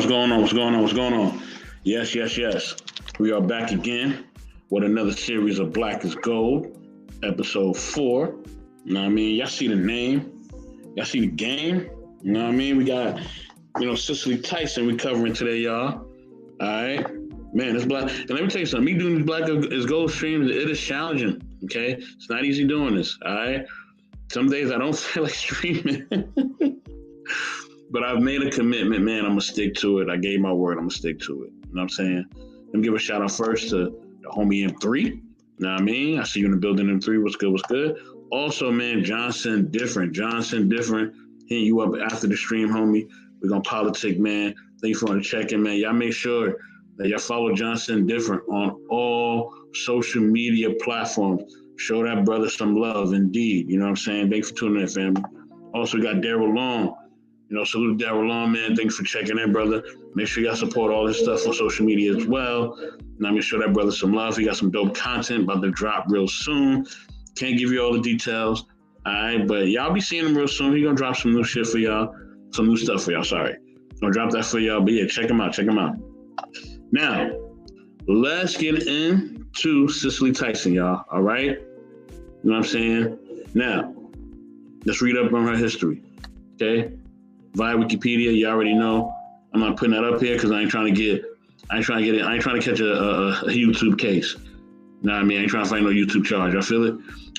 What's going on? What's going on? What's going on? Yes, yes, yes. We are back again with another series of Black is Gold, episode 4. You know what I mean? Y'all see the name? Y'all see the game? You know what I mean? We got, Cicely Tyson we covering today, y'all. All right? Man, it's Black. And let me tell you something. Me doing these Black is Gold streams, it is challenging, okay? It's not easy doing this, all right? Some days I don't feel like streaming. But I've made a commitment, man. I'm going to stick to it. I gave my word. I'm going to stick to it. You know what I'm saying? Let me give a shout out first to the homie M3. You know what I mean? I see you in the building, M3. What's good? What's good? Also, man, Johnson Different. Hitting you up after the stream, homie. We're going to politic, man. Thank you for checking, man. Y'all make sure that y'all follow Johnson Different on all social media platforms. Show that brother some love, indeed. You know what I'm saying? Thanks for tuning in, family. Also, we got Daryl Long. Salute Daryl Long, man. Thanks for checking in, brother. Make sure y'all support all his stuff on social media as well. And I'm going to show that brother some love. He got some dope content about to drop real soon. Can't give you all the details. All right, but y'all be seeing him real soon. He going to drop some new shit for y'all. Some new stuff for y'all, sorry. Going to drop that for y'all. But yeah, check him out. Now, let's get into Cicely Tyson, y'all. All right? You know what I'm saying? Now, let's read up on her history. Okay? Via Wikipedia, you already know. I'm not putting that up here because I ain't trying to catch a YouTube case. You know what I mean? I ain't trying to find no YouTube charge. I feel it?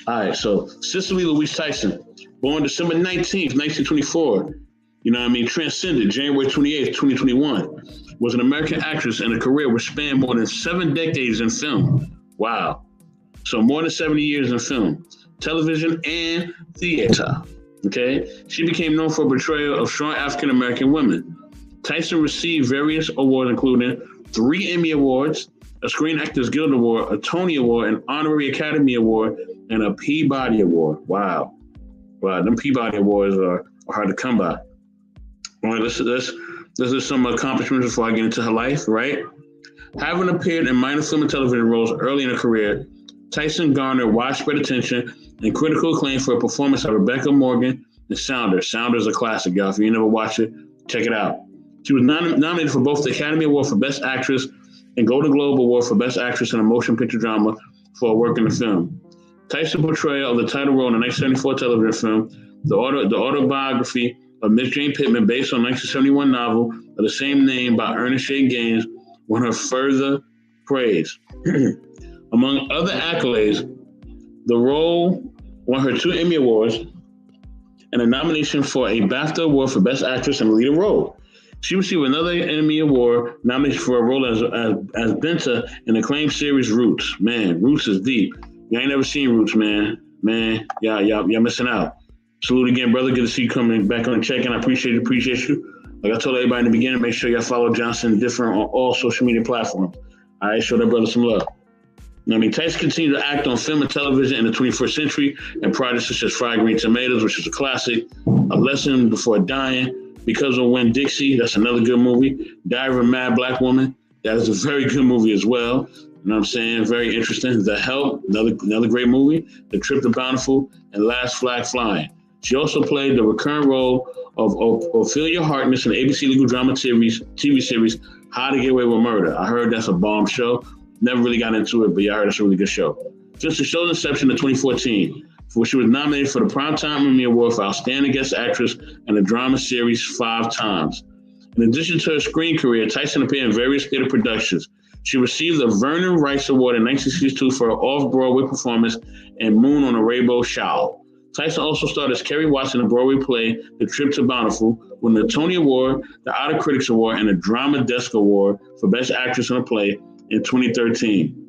All right, so Cicely Louise Tyson, born December 19th, 1924. You know what I mean? Transcended January 28th, 2021. Was an American actress and a career which spanned more than 7 decades in film. Wow. So more than 70 years in film, television, and theater. Okay, she became known for portrayal of strong African-American women. Tyson received various awards, including 3 Emmy Awards, a Screen Actors Guild Award, a Tony Award, an Honorary Academy Award, and a Peabody Award. Wow, them Peabody Awards are hard to come by. All right, this is some accomplishments before I get into her life, right? Having appeared in minor film and television roles early in her career, Tyson garnered widespread attention and critical acclaim for a performance of Rebecca Morgan in Sounder. Sounder is a classic, y'all. If you never watch it, check it out. She was nominated for both the Academy Award for Best Actress and Golden Globe Award for Best Actress in a Motion Picture Drama for her work in the film. Tyson's portrayal of the title role in the 1974 television film, the autobiography of Miss Jane Pittman, based on a 1971 novel of the same name by Ernest J. Gaines, won her further praise. Among other accolades, the role won her 2 Emmy Awards and a nomination for a BAFTA Award for Best Actress in a Leading Role. She received another Emmy Award nomination for a role as Benta in the acclaimed series Roots. Man, Roots is deep. You ain't never seen Roots, man. Man, y'all missing out. Salute again, brother. Good to see you coming back on the check-in. I appreciate you. Like I told everybody in the beginning, make sure y'all follow Johnson Different on all social media platforms. All right, show that brother some love. Tyson continued to act on film and television in the 21st century and projects such as Fried Green Tomatoes, which is a classic, A Lesson Before Dying, Because of Winn-Dixie, that's another good movie, Diary of a Mad Black Woman, that is a very good movie as well. You know what I'm saying? Very interesting. The Help, another great movie, The Trip to Bountiful, and Last Flag Flying. She also played the recurrent role of Ophelia Harkness in the ABC legal drama TV series, How to Get Away with Murder. I heard that's a bomb show. Never really got into it, but yeah, I heard it's a really good show. Since the show's inception in 2014, for which she was nominated for the Primetime Emmy Award for Outstanding Guest Actress in a Drama Series 5 times. In addition to her screen career, Tyson appeared in various theater productions. She received the Vernon Rice Award in 1962 for her off-Broadway performance in Moon on a Rainbow Shawl. Tyson also starred as Kerry Watson in the Broadway play The Trip to Bountiful, winning the Tony Award, the Outer Critics Award, and the Drama Desk Award for Best Actress in a Play in 2013.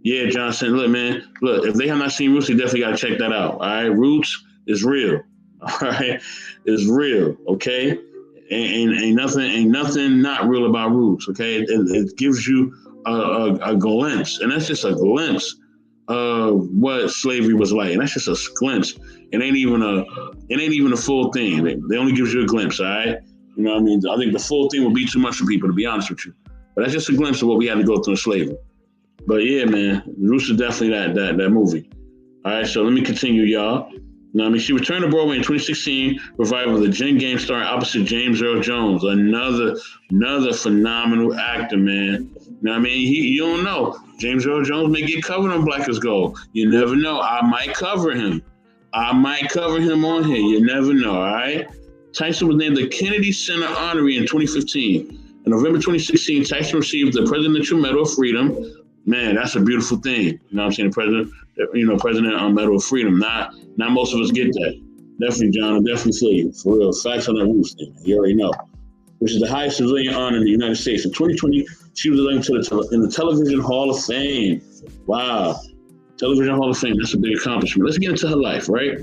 Yeah, Johnson, look, if they have not seen Roots, you definitely got to check that out, all right? Roots is real, all right? It's real, okay? Ain't nothing not real about Roots, okay? It gives you a glimpse, and that's just a glimpse of what slavery was like, and that's just a glimpse. It ain't even a full thing. They only gives you a glimpse, all right? You know what I mean? I think the full thing would be too much for people, to be honest with you. But that's just a glimpse of what we had to go through in slavery. But yeah, man, Roots is definitely that movie. All right, so let me continue, y'all. I mean, she returned to Broadway in 2016, revival of the Gin Game, starring opposite James Earl Jones, another phenomenal actor, man. I mean, you don't know. James Earl Jones may get covered on Black is Gold. You never know. I might cover him. On here. You never know, all right? Tyson was named the Kennedy Center honoree in 2015. In November 2016, Tyson received the Presidential Medal of Freedom. Man, that's a beautiful thing. You know what I'm saying? The President Medal of Freedom. Not most of us get that. Definitely, John. I definitely feel you. For real. Facts on that roof thing. You already know. Which is the highest civilian honor in the United States. In 2020, she was elected in the Television Hall of Fame. Wow. Television Hall of Fame. That's a big accomplishment. Let's get into her life, right?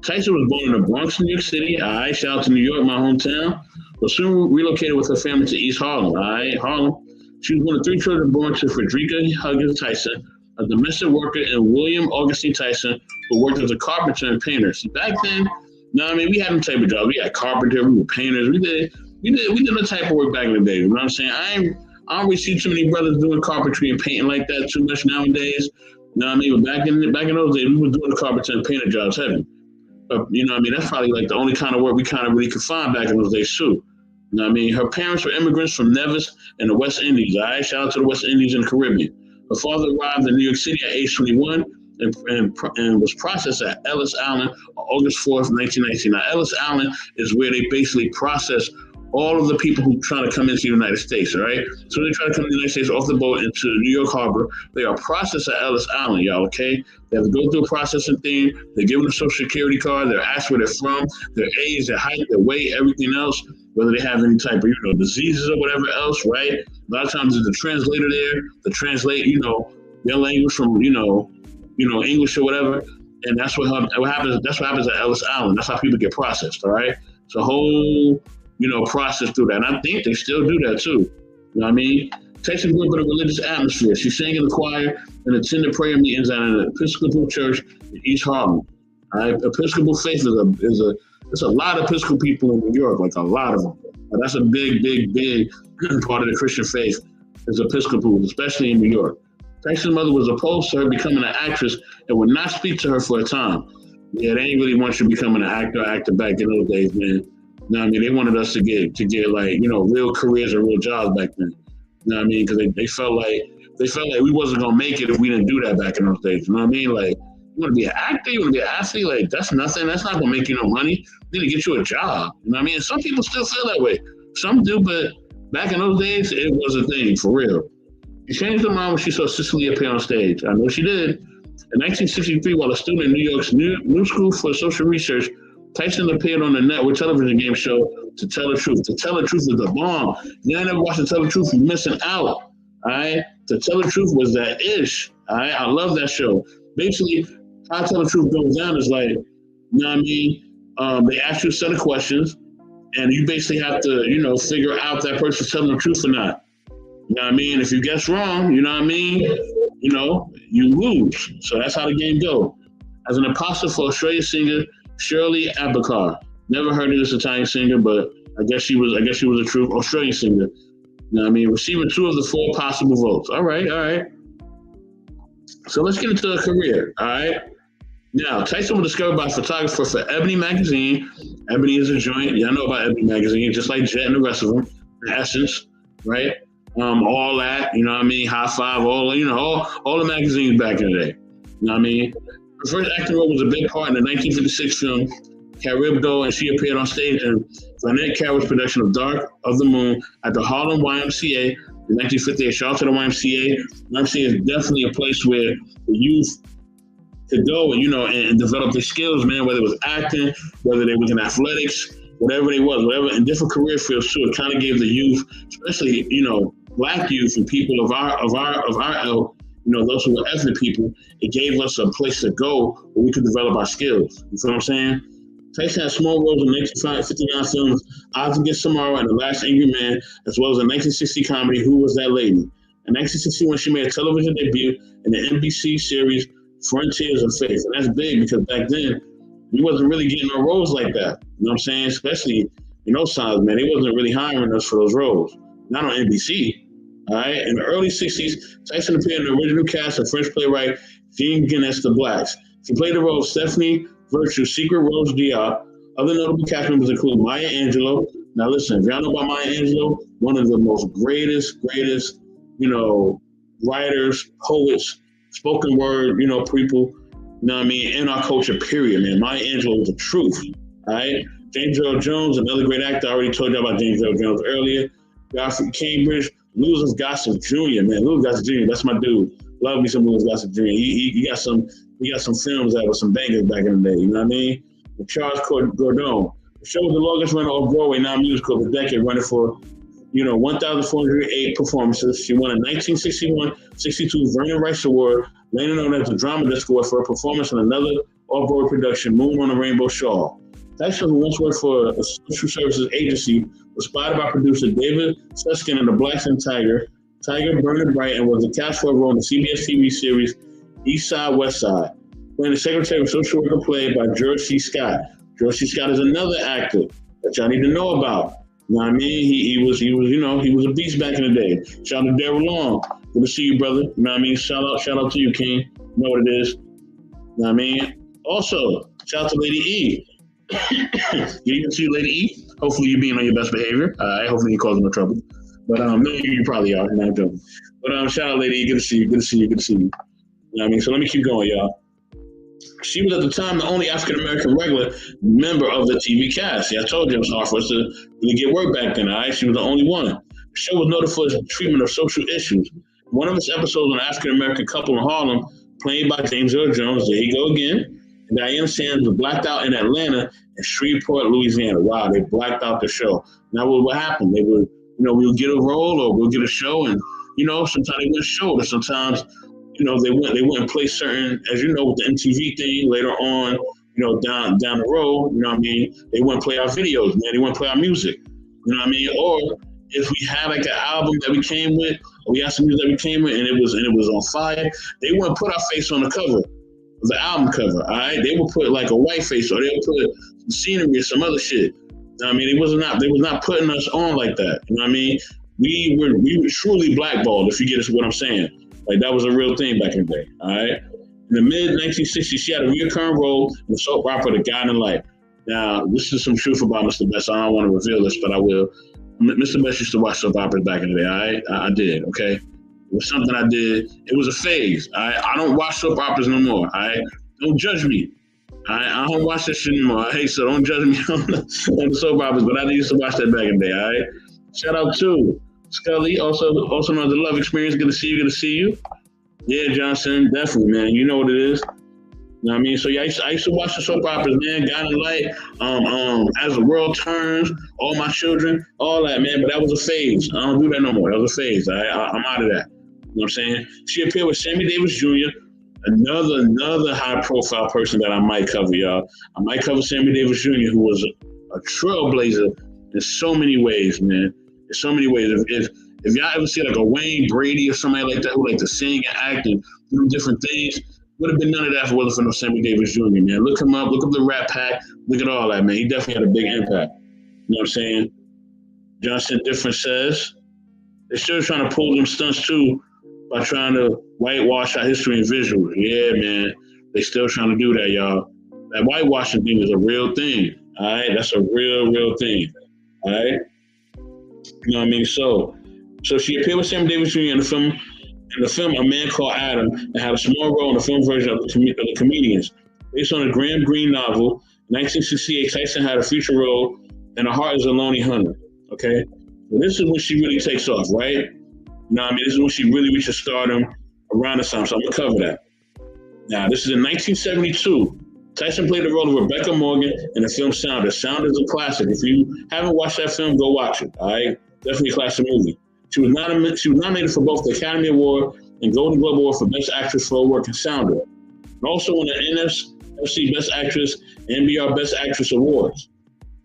Tyson was born in the Bronx, New York City. All right. Shout out to New York, my hometown. But soon relocated with her family to East Harlem. All right. Harlem. She was one of 3 children born to Frederica Huggins Tyson, a domestic worker, and William Augustine Tyson, who worked as a carpenter and painter. See, back then, we had them type of jobs. We had carpenter, we were painters. We did the type of work back in the day. You know what I'm saying? I don't really see too many brothers doing carpentry and painting like that too much nowadays. But back in those days, we were doing the carpenter and painter jobs heavy. But that's probably like the only kind of work we kind of really could find back in those days too. Her parents were immigrants from Nevis and the West Indies. All right, shout out to the West Indies and the Caribbean. Her father arrived in New York City at age 21 and was processed at Ellis Island on August 4th, 1919. Now, Ellis Island is where they basically process all of the people who try to come into the United States, all right? So they try to come to the United States off the boat into New York Harbor. They are processed at Ellis Island, y'all, okay? They have to go through a processing thing. They're given a social security card. They're asked where they're from, their age, their height, their weight, everything else, whether they have any type of, diseases or whatever else, right? A lot of times there's a translator there to translate, their language from, English or whatever. And that's what happens. That's what happens at Ellis Island. That's how people get processed, all right? It's a whole process through that. And I think they still do that too. You know what I mean? Tyson grew up in a religious atmosphere. She sang in the choir and attended prayer meetings at an Episcopal church in East Harlem. Episcopal faith there's a lot of Episcopal people in New York, like a lot of them. But that's a big part of the Christian faith is Episcopal, especially in New York. Tyson's mother was opposed to her becoming an actress and would not speak to her for a time. Yeah, they didn't really want you becoming an actor back in those days, man. They wanted us to get like, real careers and real jobs back then. Because they felt like we wasn't gonna make it if we didn't do that back in those days. You know what I mean? Like, you want to be an actor, you want to be an athlete, like that's nothing. That's not gonna make you no money. You need to get you a job. You know what I mean? And some people still feel that way. Some do, but back in those days, it was a thing for real. She changed her mind when she saw Cicely appear on stage. I know she did. In 1963, while a student in New York's New School for Social Research, Tyson appeared on the network television game show To Tell the Truth. To Tell the Truth is the bomb. You ain't never watched To Tell the Truth, you're missing out. All right? To Tell the Truth was that ish. All right? I love that show. Basically, how To Tell the Truth goes down is like, they ask you a set of questions, and you basically have to, figure out that person's telling the truth or not. You know what I mean? If you guess wrong, you lose. So that's how the game goes. As an apostle for Australian singer Shirley Abakar. Never heard of this Italian singer, but I guess she was a true Australian singer. You know what I mean? Receiving 2 of the 4 possible votes. All right. So let's get into her career, all right? Now, Tyson was discovered by a photographer for Ebony magazine. Ebony is a joint. Y'all know about Ebony magazine, just like Jet and the rest of them. Essence, right? All that, High Five, all the magazines back in the day. You know what I mean? Her first acting role was a big part in the 1956 film Charybdis, and she appeared on stage in Lynette Carroll's production of Dark of the Moon at the Harlem YMCA in 1958. Shout out to the YMCA. YMCA is definitely a place where the youth could go and develop their skills, man, whether it was acting, whether they was in athletics, whatever in different career fields too. It kind of gave the youth, especially, Black youth and people of our ilk, those who were ethnic people, it gave us a place to go where we could develop our skills. You feel what I'm saying? Tyson had small roles in 1959 films Odds Against Tomorrow and The Last Angry Man, as well as a 1960 comedy Who Was That Lady? In 1961, she made a television debut in the NBC series Frontiers of Faith. And that's big because back then, we wasn't really getting no roles like that. You know what I'm saying? Especially in those times, man, they wasn't really hiring us for those roles. Not on NBC. All right. In the early 60s, Tyson appeared in the original cast of French playwright Jean Guinness The Blacks. She played the role of Stephanie Virtue, Secret, Rose Diop. Other notable cast members include Maya Angelou. Now listen, if y'all know about Maya Angelou, one of the most greatest, writers, poets, spoken word, people, in our culture, period, man. Maya Angelou was the truth, all right? James Earl Jones, another great actor. I already told you about James Earl Jones earlier. Godfrey Cambridge, Louis Gossett Jr., man. Louis Gossett Jr., that's my dude. Love me some Louis Gossett Jr. He got some films that were some bangers back in the day, you know what I mean? And Charles Gordon. The show was the longest runner off Broadway non-musical of the decade, running for 1,408 performances. She won a 1961-62 Vernon Rice Award, later known as the Drama Desk Award, for her performance in another off-Broadway production, Moon on the Rainbow Shawl. Tyson, who once worked for a social services agency, was spotted by producer David Susskind in The Black and Tiger, Burning Bright, and was the cast for a role in the CBS TV series East Side, West Side, playing the Secretary of Social Worker played by George C. Scott. George C. Scott is another actor that y'all need to know about. You know what I mean? He was a beast back in the day. Shout out to Daryl Long. Good to see you, brother. You know what I mean? Shout out to you, King. You know what it is. You know what I mean? Also, shout out to Lady E. You can see Lady E. Hopefully you're being on your best behavior. Hopefully you causing no trouble. But no, you probably are. No, I'm joking. But shout out Lady E. Good to see you. Good to see you. You know what I mean? So let me keep going, y'all. She was at the time the only African-American regular member of the TV cast. See, I told you it was hard for us to really get work back then, all right? She was the only one. The show was noted for its treatment of social issues. One of its episodes on an African-American couple in Harlem, played by James Earl Jones, there you go again, and Diana Sands was blacked out in Atlanta and Shreveport, Louisiana. Wow, they blacked out the show. Now what happened? They would, we'll get a role or we'll get a show, and, sometimes they wouldn't show it. Sometimes they wouldn't play certain, as you know, with the MTV thing later on, down the road, you know what I mean? They wouldn't play our videos, man. They wouldn't play our music, you know what I mean? Or if we had like an album that we came with, or we had some music that we came with, and it was on fire, they wouldn't put our face on the cover, the album cover, all right? They would put like a white face, or they would put some scenery or some other shit. You know what I mean? They was not putting us on like that, you know what I mean? We were truly blackballed, if you get what I'm saying. Like, that was a real thing back in the day, all right? In the mid-1960s, she had a recurring role in the soap opera The Guiding Light. Now, this is some truth about Mr. Best. I don't want to reveal this, but I will. Mr. Best used to watch soap operas back in the day, all right? I did, okay? It was something I did. It was a phase, all right? I don't watch soap operas no more, all right? Don't judge me. I don't watch that shit anymore. Hey, so don't judge me on the soap operas, but I used to watch that back in the day, all right? Shout out to Scully, also known as The Love Experience. Good to see you. Yeah, Johnson, definitely, man. You know what it is. You know what I mean? So yeah, I used to watch the soap operas, man. Guiding Light, As the World Turns, All My Children, all that, man. But that was a phase. I don't do that no more. That was a phase. I'm out of that. You know what I'm saying? She appeared with Sammy Davis Jr., another high-profile person that I might cover, y'all. I might cover Sammy Davis Jr., who was a trailblazer in so many ways, man. In so many ways. If y'all ever see like a Wayne Brady or somebody like that who like to sing and act and do different things, would have been none of that if it wasn't for no Sammy Davis Jr., man. Look him up, look up the Rat Pack, look at all that, man. He definitely had a big impact. You know what I'm saying? Johnson Different says they're still trying to pull them stunts too by trying to whitewash our history and visuals. Yeah, man. They still trying to do that, y'all. That whitewashing thing is a real thing. All right? That's a real thing. All right? You know what I mean? So she appeared with Sammy Davis Jr. in the film A Man Called Adam, and had a small role in the film version of the Comedians. Based on a Graham Greene novel, in 1968, Tyson had a feature role in A Heart is a Lonely Hunter. Okay? So this is when she really takes off, right? You know what I mean? This is when she really reaches stardom around this time, so I'm going to cover that. Now, this is in 1972. Tyson played the role of Rebecca Morgan in the film Sounder. Sounder is a classic. If you haven't watched that film, go watch it, all right? Definitely a classic movie. She was nominated for both the Academy Award and Golden Globe Award for Best Actress for her work in Sounder. And also won the NFC Best Actress and NBR Best Actress Awards.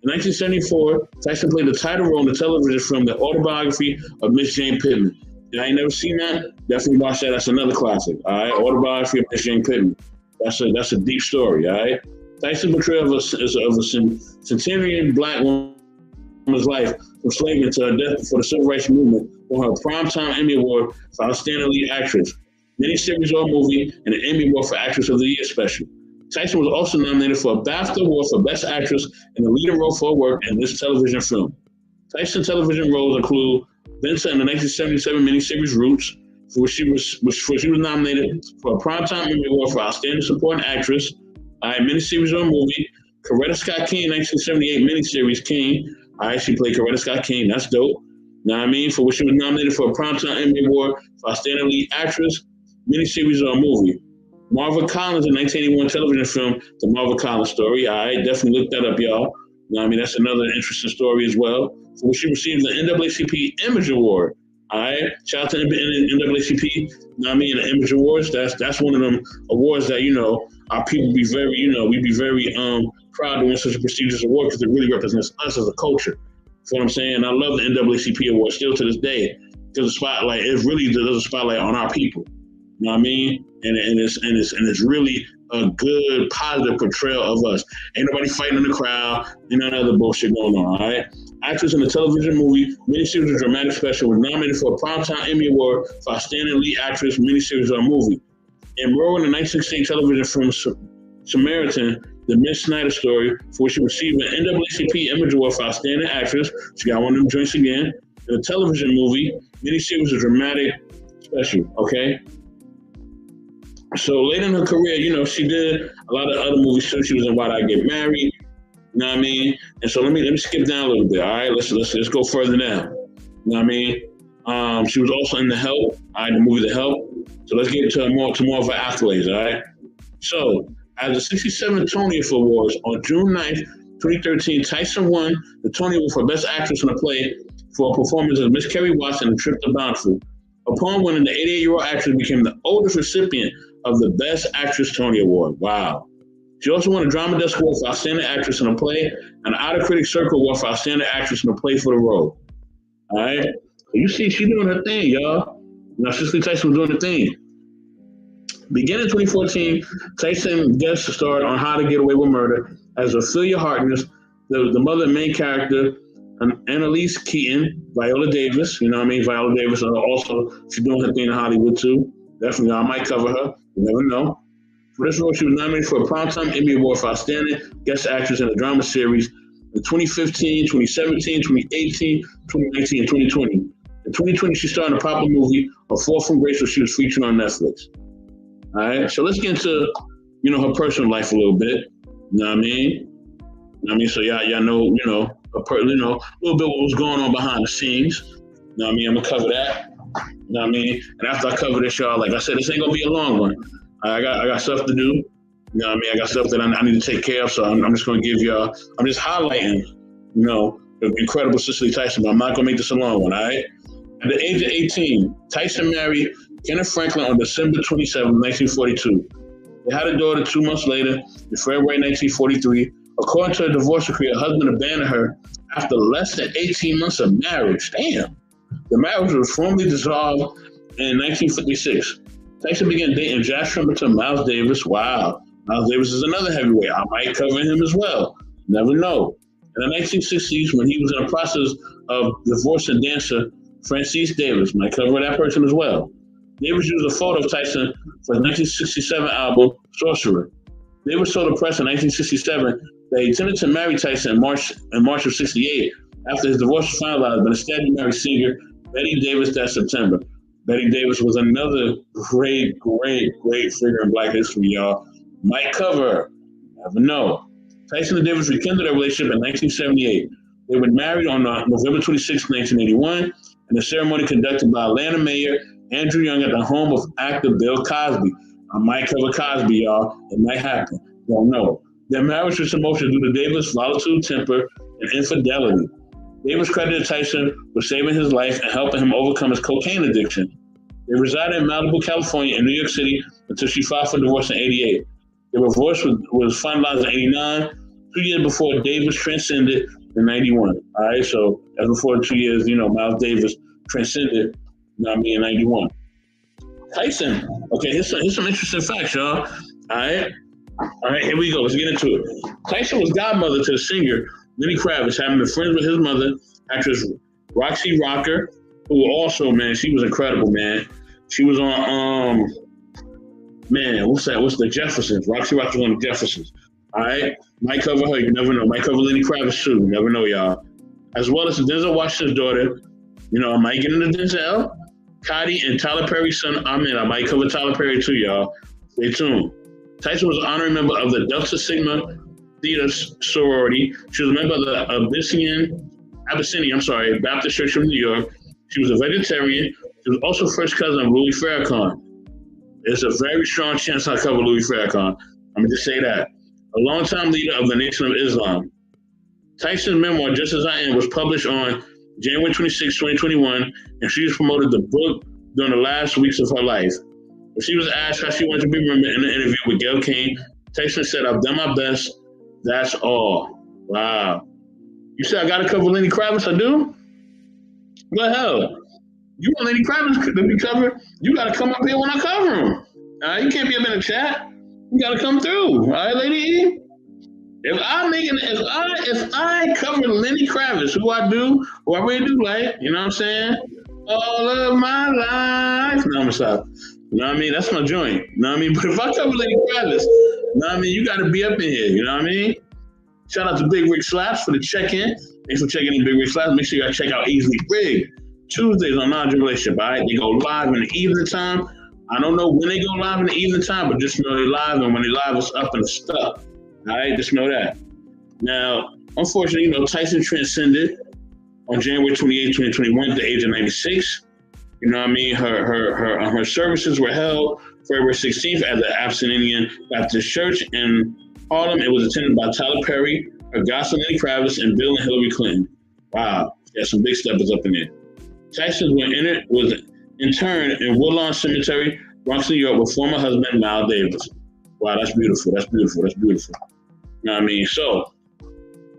In 1974, Tyson played the title role in the television film The Autobiography of Miss Jane Pittman. I ain't never seen that. Definitely watch that. That's another classic. All right, Autobiography of Miss Jane Pittman. That's a deep story. All right. Tyson's portrayal of a centenarian black woman's life from slavery to her death for the civil rights movement won her Primetime Emmy Award for Outstanding Lead Actress, miniseries or movie, and an Emmy Award for Actress of the Year special. Tyson was also nominated for a BAFTA Award for Best Actress in a leading role for her work in this television film. Tyson's television roles include Vincent in the 1977 miniseries Roots, for which she was nominated for a Primetime Emmy Award for Outstanding Supporting Actress. Miniseries or movie. Coretta Scott King, 1978 miniseries King. She played Coretta Scott King. That's dope. Know what I mean? For which she was nominated for a Primetime Emmy Award for Outstanding Lead Actress, miniseries or movie. Marva Collins, a 1981 television film, The Marva Collins Story. Definitely look that up, y'all. Know what I mean? That's another interesting story as well. For which she received the NAACP Image Award. Shout out to NAACP. Know what I mean? The Image Awards. That's one of them awards that, our people be very, we'd be very proud to win such a prestigious award because it really represents us as a culture. You know what I'm saying? I love the NAACP award still to this day because the spotlight, it really does a spotlight on our people. You know what I mean? And it's really a good, positive portrayal of us. Ain't nobody fighting in the crowd, and none other bullshit going on, all right? Actress in a television movie, miniseries, or dramatic special was nominated for a Primetime Emmy Award for Outstanding Lead Actress, miniseries, or movie. Enrolled in the 1968 television film Samaritan, The Miss Snyder Story, for which she received an NAACP Image Award for Outstanding Actress. She got one of them joints again. In a television movie, miniseries, or dramatic special, okay? So later in her career, she did a lot of other movies too. She was in Why'd I Get Married? You know what I mean? And so let me skip down a little bit. All right, let's go further down. You know what I mean? She was also in The Help. All right, the movie The Help. So let's get to more of her accolades. All right. So at the 67th Tony Awards on June 9th, 2013, Tyson won the Tony Award for Best Actress in a Play for a performance as Miss Kerry Watson in Trip to Bountiful. Upon winning, the 88-year-old actress became the oldest recipient of the Best Actress Tony Award. Wow. She also won a Drama Desk Award for Outstanding Actress in a Play and an Outer Critics Circle Award for Outstanding Actress in a Play for the role. All right? You see, she doing her thing, y'all. Cicely Tyson was doing her thing. Beginning in 2014, Tyson guest starred on How to Get Away with Murder as Ophelia Harkness, the mother and main character, Annalise Keaton, Viola Davis. You know what I mean? Viola Davis. Also, she's doing her thing in Hollywood, too. Definitely, I might cover her. You never know. For this role, she was nominated for a Primetime Emmy Award for Outstanding Guest Actress in a Drama Series in 2015, 2017, 2018, 2019, and 2020. In 2020, she starred in a popular movie, A Fall from Grace, where she was featured on Netflix. All right, so let's get into, her personal life a little bit. You know what I mean? So y'all know, a little bit what was going on behind the scenes. You know what I mean? I'm gonna cover that. You know what I mean? And after I cover this, y'all, like I said, this ain't gonna be a long one. I got stuff to do. You know what I mean? I got stuff that I need to take care of. So I'm just gonna give y'all. I'm just highlighting, the incredible Cicely Tyson. But I'm not gonna make this a long one. All right. At the age of 18, Tyson married Kenneth Franklin on December 27, 1942. They had a daughter 2 months later, in February 1943. According to a divorce decree, her husband abandoned her after less than 18 months of marriage. Damn. The marriage was formally dissolved in 1956. Tyson began dating Josh Trumpeter, Miles Davis. Wow. Miles Davis is another heavyweight. I might cover him as well. Never know. In the 1960s, when he was in the process of divorcing dancer Frances Davis, might cover that person as well. Davis used a photo of Tyson for his 1967 album, Sorcerer. Davis told the press in 1967 that he intended to marry Tyson in March of 68 after his divorce was finalized, but instead he married singer Betty Davis that September. Betty Davis was another great figure in Black history, y'all. Might cover her. Never know. Tyson and Davis rekindled their relationship in 1978. They were married on November 26, 1981, in a ceremony conducted by Atlanta Mayor Andrew Young at the home of actor Bill Cosby. I might cover Cosby, y'all. It might happen. Don't know. Their marriage was emotional due to Davis' volatile temper and infidelity. Davis credited Tyson with saving his life and helping him overcome his cocaine addiction. They resided in Malibu, California, and New York City until she filed for divorce in 88. Their divorce was finalized in 89, 2 years before Davis transcended in 91. All right, so that's before 2 years, Miles Davis transcended, in 91. Tyson, okay, here's some interesting facts, y'all. All right, here we go. Let's get into it. Tyson was godmother to the singer Lenny Kravitz, having been friends with his mother, actress Roxy Rocker, who also, man, she was incredible, man. She was on Man, what's that? What's the Jeffersons? Roxy Roxy on the Jeffersons. All right, might cover her. You never know. Might cover Lenny Kravitz too. You never know, y'all. As well as Denzel Washington's daughter. You know, I might get into Denzel, Cotty, and Tyler Perry's son. I might cover Tyler Perry too, y'all. Stay tuned. Tyson was an honorary member of the Delta Sigma Theta sorority. She was a member of the Abyssinian Baptist Church of New York. She was a vegetarian. She was also first cousin of Louis Farrakhan. There's a very strong chance I cover Louis Farrakhan. I'm going to just say that. A longtime leader of the Nation of Islam. Tyson's memoir, Just As I Am, was published on January 26, 2021, and she was promoted the book during the last weeks of her life. When she was asked how she wanted to be remembered in an interview with Gayle King, Tyson said, "I've done my best. That's all." Wow. You said I got to cover Lenny Kravitz? I do? What the hell? You want Lenny Kravitz to be covered? You got to come up here when I cover him. You can't be up in the chat. You got to come through. All right, Lady E? If I cover Lenny Kravitz, who I do, who I really do like, you know what I'm saying? All of my life. No, I'm gonna stop. You know what I mean? That's my joint. You know what I mean? But if I cover Lenny Kravitz, you know what I mean? You got to be up in here. You know what I mean? Shout out to Big Rick Slaps for the check-in. Thanks for checking in, Big Rick Slaps. Make sure you guys check out Easily Big. Tuesdays on Non-Drink Relationship, all right? They go live in the evening time. I don't know when they go live in the evening time, but just know they're live, and when they live, it's up and stuff. All right? Just know that. Now, unfortunately, you know, Tyson transcended on January 28, 2021 at the age of 96. You know what I mean? Her services were held February 16th at the Abyssinian Baptist Church in Harlem. It was attended by Tyler Perry, her godson Lenny Kravitz, and Bill and Hillary Clinton. Wow, got some big steppers up in there. Tyson was interred in Woodlawn Cemetery, Bronx, New York, with former husband Mal Davis. Wow, that's beautiful. That's beautiful. That's beautiful. You know what I mean? So, you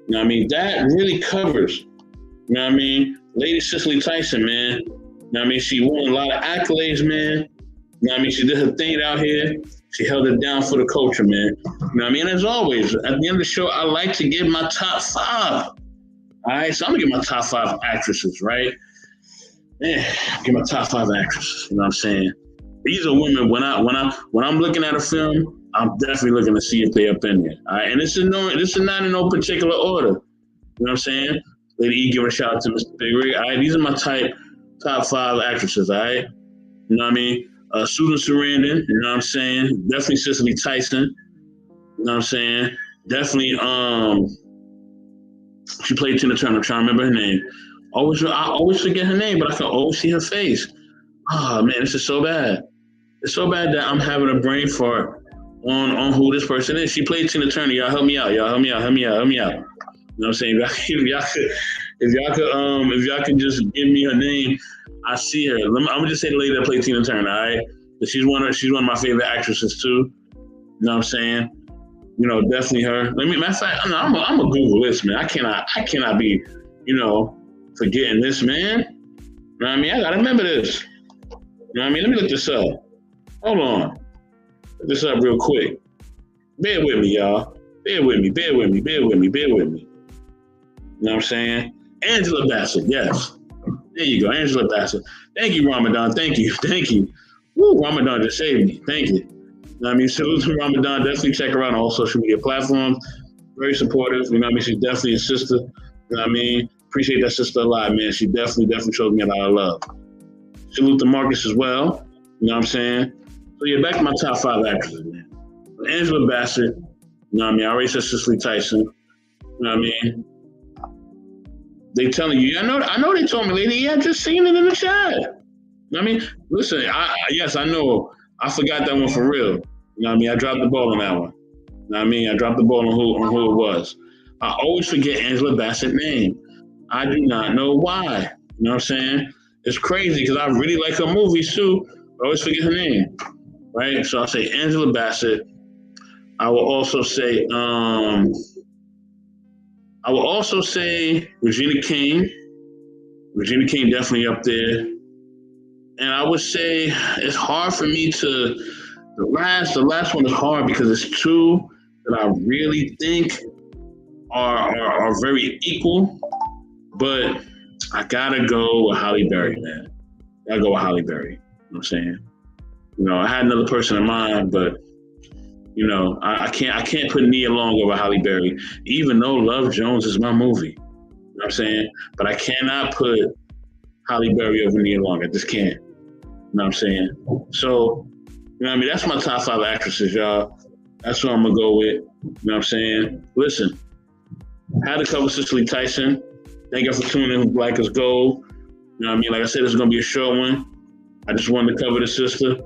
know what I mean? That really covers, you know what I mean? Lady Cicely Tyson, man. You know what I mean? She won a lot of accolades, man. You know what I mean? She did her thing out here. She held it down for the culture, man. You know what I mean? As always, at the end of the show, I like to give my top 5. All right? So I'm going to give my top 5 actresses, right? Man, give my top 5 actresses. You know what I'm saying? These are women. When I'm looking at a film, I'm definitely looking to see if they're up in there. All right, and this is not in no particular order. You know what I'm saying? Lady E, give a shout out to Mr. Big Rig. All right, these are my top 5 actresses. All right, you know what I mean? Susan Sarandon. You know what I'm saying? Definitely Cicely Tyson. You know what I'm saying? Definitely. She played Tina Turner. I'm trying to remember her name. I always forget her name, but I can always see her face. Oh man, this is so bad. It's so bad that I'm having a brain fart on who this person is. She played Tina Turner. Y'all help me out. Help me out. You know what I'm saying? If y'all could just give me her name, I see her. I'm gonna just say the lady that played Tina Turner. All right, but she's one of my favorite actresses too. You know what I'm saying? You know, definitely her. Matter of fact, I'm a Google this, man. I cannot be, you know, forgetting this, man. You know what I mean? I gotta remember this. You know what I mean? Let me look this up. Hold on. Look this up real quick. Bear with me, y'all. Bear with me. You know what I'm saying? Angela Bassett, yes. There you go, Angela Bassett. Thank you, Ramadan. Thank you. Woo, Ramadan just saved me. Thank you. You know what I mean? Salute to Ramadan. Definitely check her out on all social media platforms. Very supportive. You know what I mean? She's definitely a sister. You know what I mean? Appreciate that sister a lot, man. She definitely shows me a lot of love. Salute to Marcus as well. You know what I'm saying? So yeah, back to my top 5 actresses, man. Angela Bassett. You know what I mean? I already said Cicely Tyson. You know what I mean? They telling you, I know they told me, lady, yeah, I just seen it in the chat. You know what I mean? Listen, yes, I know. I forgot that one for real. You know what I mean? I dropped the ball on that one. You know what I mean? I dropped the ball on who it was. I always forget Angela Bassett's name. I do not know why. You know what I'm saying? It's crazy because I really like her movies too. I always forget her name. Right? So I'll say Angela Bassett. I will also say Regina King. Regina King definitely up there. And I would say it's hard for me to the last one is hard because it's 2 that I really think are very equal. But I gotta go with Halle Berry, man. You know what I'm saying? I had another person in mind, but I can't put Nia Long over Halle Berry, even though Love Jones is my movie. You know what I'm saying? But I cannot put Halle Berry over Nia Long. I just can't. You know what I'm saying? So, that's my top 5 actresses, y'all. That's what I'm gonna go with. You know what I'm saying? Listen, had to cover Cicely Tyson. Thank you for tuning in with Black is Gold. You know what I mean? Like I said, it's gonna be a short one. I just wanted to cover the sister.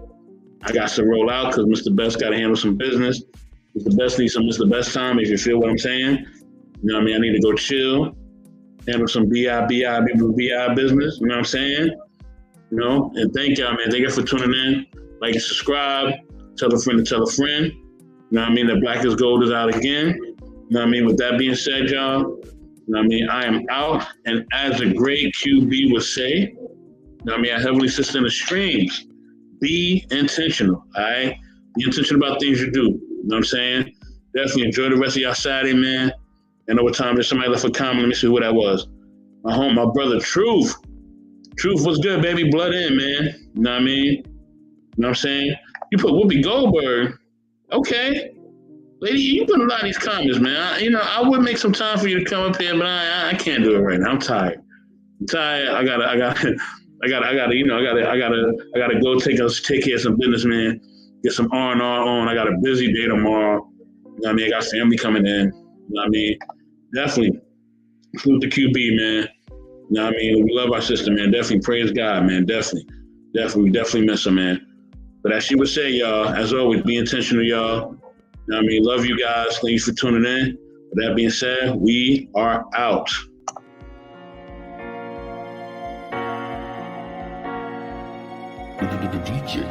I got to roll out because Mr. Best got to handle some business. Mr. Best needs some Mr. Best time, if you feel what I'm saying. You know what I mean? I need to go chill, handle some BI business. You know what I'm saying? And thank y'all, man. Thank you for tuning in. Like and subscribe. Tell a friend to tell a friend. You know what I mean? The Black is Gold is out again. You know what I mean? With that being said, y'all, you know what I mean? I am out. And as a great QB would say, you know what I mean? I heavily assist in the streams. Be intentional, all right? Be intentional about things you do. You know what I'm saying? Definitely enjoy the rest of y'all Saturday, man. And over time, there's somebody left a comment. Let me see who that was. My brother, Truth. Truth was good, baby. Blood in, man. You know what I mean? You know what I'm saying? You put Whoopi Goldberg. Okay. Lady, you put a lot of these comments, man. I would make some time for you to come up here, but I can't do it right now. I'm tired. I gotta go take care of some business, man. Get some R&R on. I got a busy day tomorrow. You know what I mean? I got family coming in. You know what I mean? Definitely. Salute the QB, man. You know what I mean? We love our sister, man. Definitely praise God, man. Definitely. We definitely miss her, man. But as she would say, y'all, as always, be intentional, y'all. You know what I mean? Love you guys. Thank you for tuning in. With that being said, we are out. The DJ.